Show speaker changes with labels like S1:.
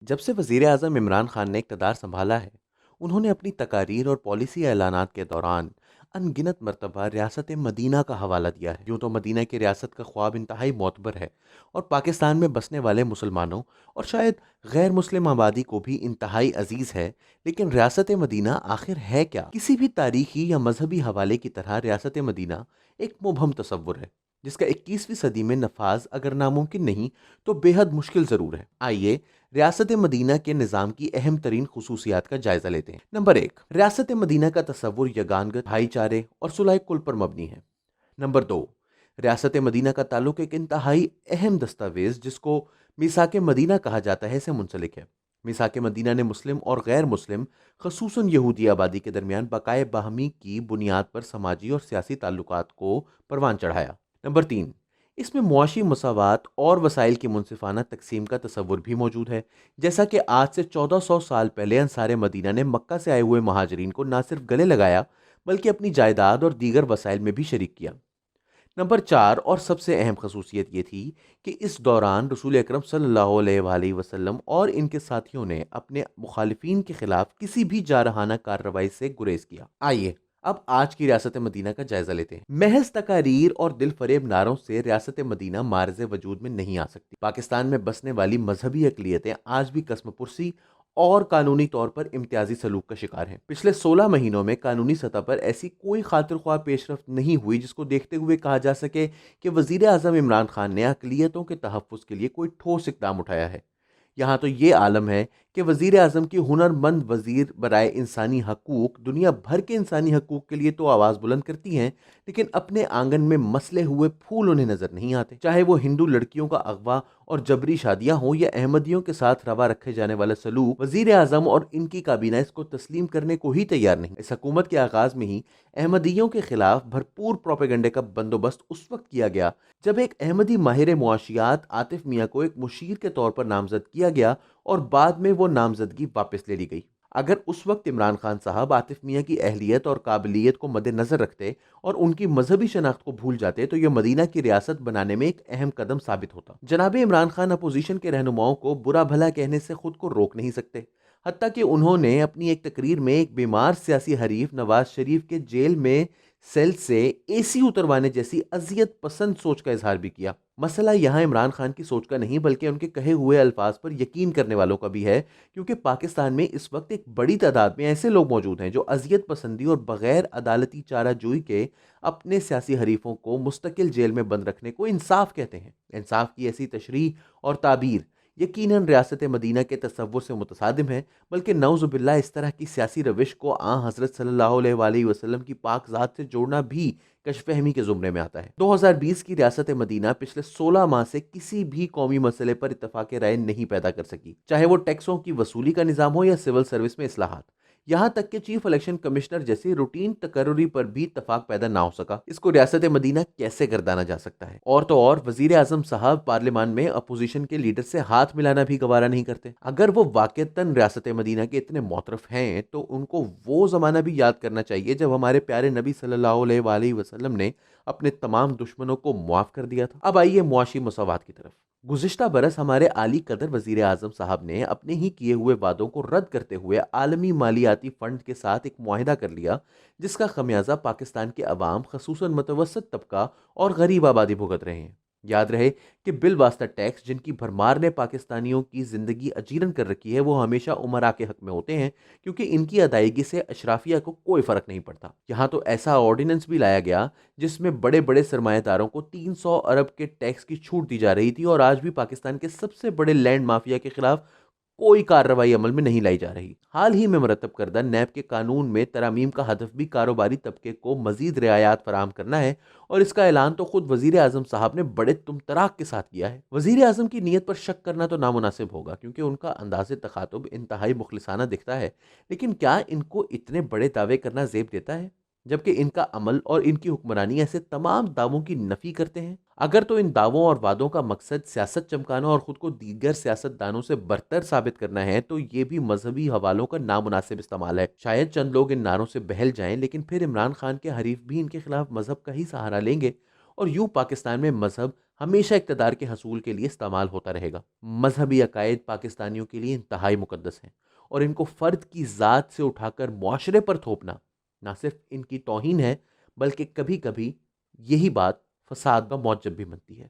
S1: جب سے وزیر اعظم عمران خان نے اقتدار سنبھالا ہے، انہوں نے اپنی تقاریر اور پالیسی اعلانات کے دوران ان گنت مرتبہ ریاست مدینہ کا حوالہ دیا ہے۔ یوں تو مدینہ کی ریاست کا خواب انتہائی معتبر ہے اور پاکستان میں بسنے والے مسلمانوں اور شاید غیر مسلم آبادی کو بھی انتہائی عزیز ہے، لیکن ریاست مدینہ آخر ہے کیا؟ کسی بھی تاریخی یا مذہبی حوالے کی طرح ریاست مدینہ ایک مبہم تصور ہے، جس کا 21ویں صدی میں نفاذ اگر ناممکن نہیں تو بے حد مشکل ضرور ہے۔ آئیے ریاست مدینہ کے نظام کی اہم ترین خصوصیات کا جائزہ لیتے ہیں۔ نمبر ایک، ریاست مدینہ کا تصور یگانگت، بھائی چارے اور صلح کل پر مبنی ہے۔ نمبر دو، ریاست مدینہ کا تعلق ایک انتہائی اہم دستاویز جس کو میثاق مدینہ کہا جاتا ہے سے منسلک ہے۔ میثاق مدینہ نے مسلم اور غیر مسلم خصوصاً یہودی آبادی کے درمیان بقائے باہمی کی بنیاد پر سماجی اور سیاسی تعلقات کو پروان چڑھایا۔ نمبر تین، اس میں معاشی مساوات اور وسائل کی منصفانہ تقسیم کا تصور بھی موجود ہے، جیسا کہ آج سے 1400 سال پہلے انصار مدینہ نے مکہ سے آئے ہوئے مہاجرین کو نہ صرف گلے لگایا بلکہ اپنی جائیداد اور دیگر وسائل میں بھی شریک کیا۔ نمبر چار اور سب سے اہم خصوصیت یہ تھی کہ اس دوران رسول اکرم صلی اللہ علیہ وآلہ وسلم اور ان کے ساتھیوں نے اپنے مخالفین کے خلاف کسی بھی جارحانہ کارروائی سے گریز کیا۔ آئیے اب آج کی ریاست مدینہ کا جائزہ لیتے ہیں۔ محض تقاریر اور دل فریب نعروں سے ریاست مدینہ معرض وجود میں نہیں آ سکتی۔ پاکستان میں بسنے والی مذہبی اقلیتیں آج بھی قسم پرسی اور قانونی طور پر امتیازی سلوک کا شکار ہیں۔ پچھلے 16 مہینوں میں قانونی سطح پر ایسی کوئی خاطر خواہ پیش رفت نہیں ہوئی جس کو دیکھتے ہوئے کہا جا سکے کہ وزیر اعظم عمران خان نے اقلیتوں کے تحفظ کے لیے کوئی ٹھوس اقدام اٹھایا ہے۔ یہاں تو یہ عالم ہے کہ وزیر اعظم کی ہنر مند وزیر برائے انسانی حقوق دنیا بھر کے انسانی حقوق کے لیے تو آواز بلند کرتی ہیں، لیکن اپنے آنگن میں مسلے ہوئے پھول انہیں نظر نہیں آتے، چاہے وہ ہندو لڑکیوں کا اغوا اور جبری شادیاں ہوں یا احمدیوں کے ساتھ روا رکھے جانے والا سلوک۔ وزیر اعظم اور ان کی کابینہ اس کو تسلیم کرنے کو ہی تیار نہیں۔ اس حکومت کے آغاز میں ہی احمدیوں کے خلاف بھرپور پروپیگنڈے کا بندوبست اس وقت کیا گیا جب ایک احمدی ماہر معاشیات عاطف میاں کو ایک مشیر کے طور پر نامزد کیا گیا اور بعد میں وہ نامزدگی واپس لے لی گئی۔ اگر اس وقت عمران خان صاحب عاطف میاں کی اہلیت اور قابلیت کو مد نظر رکھتے اور ان کی مذہبی شناخت کو بھول جاتے تو یہ مدینہ کی ریاست بنانے میں ایک اہم قدم ثابت ہوتا۔ جناب عمران خان اپوزیشن کے رہنماؤں کو برا بھلا کہنے سے خود کو روک نہیں سکتے، حتیٰ کہ انہوں نے اپنی ایک تقریر میں ایک بیمار سیاسی حریف نواز شریف کے جیل میں سیل سے اے سی اتروانے جیسی اذیت پسند سوچ کا اظہار بھی کیا۔ مسئلہ یہاں عمران خان کی سوچ کا نہیں بلکہ ان کے کہے ہوئے الفاظ پر یقین کرنے والوں کا بھی ہے، کیونکہ پاکستان میں اس وقت ایک بڑی تعداد میں ایسے لوگ موجود ہیں جو اذیت پسندی اور بغیر عدالتی چارہ جوئی کے اپنے سیاسی حریفوں کو مستقل جیل میں بند رکھنے کو انصاف کہتے ہیں۔ انصاف کی ایسی تشریح اور تعبیر یقیناً ریاست مدینہ کے تصور سے متصادم ہے، بلکہ نعوذ باللہ اس طرح کی سیاسی روش کو حضرت صلی اللہ علیہ وآلہ وسلم کی پاک ذات سے جوڑنا بھی کش فہمی کے زمرے میں آتا ہے۔ 2020 کی ریاست مدینہ پچھلے 16 ماہ سے کسی بھی قومی مسئلے پر اتفاق رائے نہیں پیدا کر سکی، چاہے وہ ٹیکسوں کی وصولی کا نظام ہو یا سول سروس میں اصلاحات، یہاں تک کہ چیف الیکشن کمشنر جیسی روٹین تقرری پر بھی اتفاق پیدا نہ ہو سکا۔ اس کو ریاست مدینہ کیسے گردانا جا سکتا ہے؟ اور تو اور وزیر اعظم صاحب پارلیمان میں اپوزیشن کے لیڈر سے ہاتھ ملانا بھی گوارا نہیں کرتے۔ اگر وہ واقعتاً ریاست مدینہ کے اتنے معترف ہیں تو ان کو وہ زمانہ بھی یاد کرنا چاہیے جب ہمارے پیارے نبی صلی اللہ علیہ وآلہ وسلم نے اپنے تمام دشمنوں کو معاف کر دیا تھا۔ اب آئیے معاشی مساوات کی طرف۔ گزشتہ برس ہمارے عالی قدر وزیر اعظم صاحب نے اپنے ہی کیے ہوئے وعدوں کو رد کرتے ہوئے عالمی مالیاتی فنڈ کے ساتھ ایک معاہدہ کر لیا، جس کا خمیازہ پاکستان کے عوام خصوصاً متوسط طبقہ اور غریب آبادی بھگت رہے ہیں۔ یاد رہے کہ بالواسطہ ٹیکس جن کی بھرمار نے پاکستانیوں کی زندگی اجیرن کر رکھی ہے وہ ہمیشہ امراء کے حق میں ہوتے ہیں، کیونکہ ان کی ادائیگی سے اشرافیہ کو کوئی فرق نہیں پڑتا۔ یہاں تو ایسا آرڈیننس بھی لایا گیا جس میں بڑے بڑے سرمایہ داروں کو 300 ارب کے ٹیکس کی چھوٹ دی جا رہی تھی، اور آج بھی پاکستان کے سب سے بڑے لینڈ مافیا کے خلاف کوئی کارروائی عمل میں نہیں لائی جا رہی۔ حال ہی میں مرتب کردہ نیب کے قانون میں ترامیم کا ہدف بھی کاروباری طبقے کو مزید رعایات فراہم کرنا ہے، اور اس کا اعلان تو خود وزیر اعظم صاحب نے بڑے تمطراق کے ساتھ کیا ہے۔ وزیر اعظم کی نیت پر شک کرنا تو نامناسب ہوگا، کیونکہ ان کا انداز تخاطب انتہائی مخلصانہ دکھتا ہے، لیکن کیا ان کو اتنے بڑے دعوے کرنا زیب دیتا ہے جبکہ ان کا عمل اور ان کی حکمرانی ایسے تمام دعووں کی نفی کرتے ہیں؟ اگر تو ان دعووں اور وعدوں کا مقصد سیاست چمکانا اور خود کو دیگر سیاست دانوں سے برتر ثابت کرنا ہے تو یہ بھی مذہبی حوالوں کا نامناسب استعمال ہے۔ شاید چند لوگ ان نعروں سے بہل جائیں، لیکن پھر عمران خان کے حریف بھی ان کے خلاف مذہب کا ہی سہارا لیں گے اور یوں پاکستان میں مذہب ہمیشہ اقتدار کے حصول کے لیے استعمال ہوتا رہے گا۔ مذہبی عقائد پاکستانیوں کے لیے انتہائی مقدس ہیں، اور ان کو فرد کی ذات سے اٹھا کر معاشرے پر تھوپنا نہ صرف ان کی توہین ہے، بلکہ کبھی کبھی یہی بات فساد کا موجب بھی بنتی ہے۔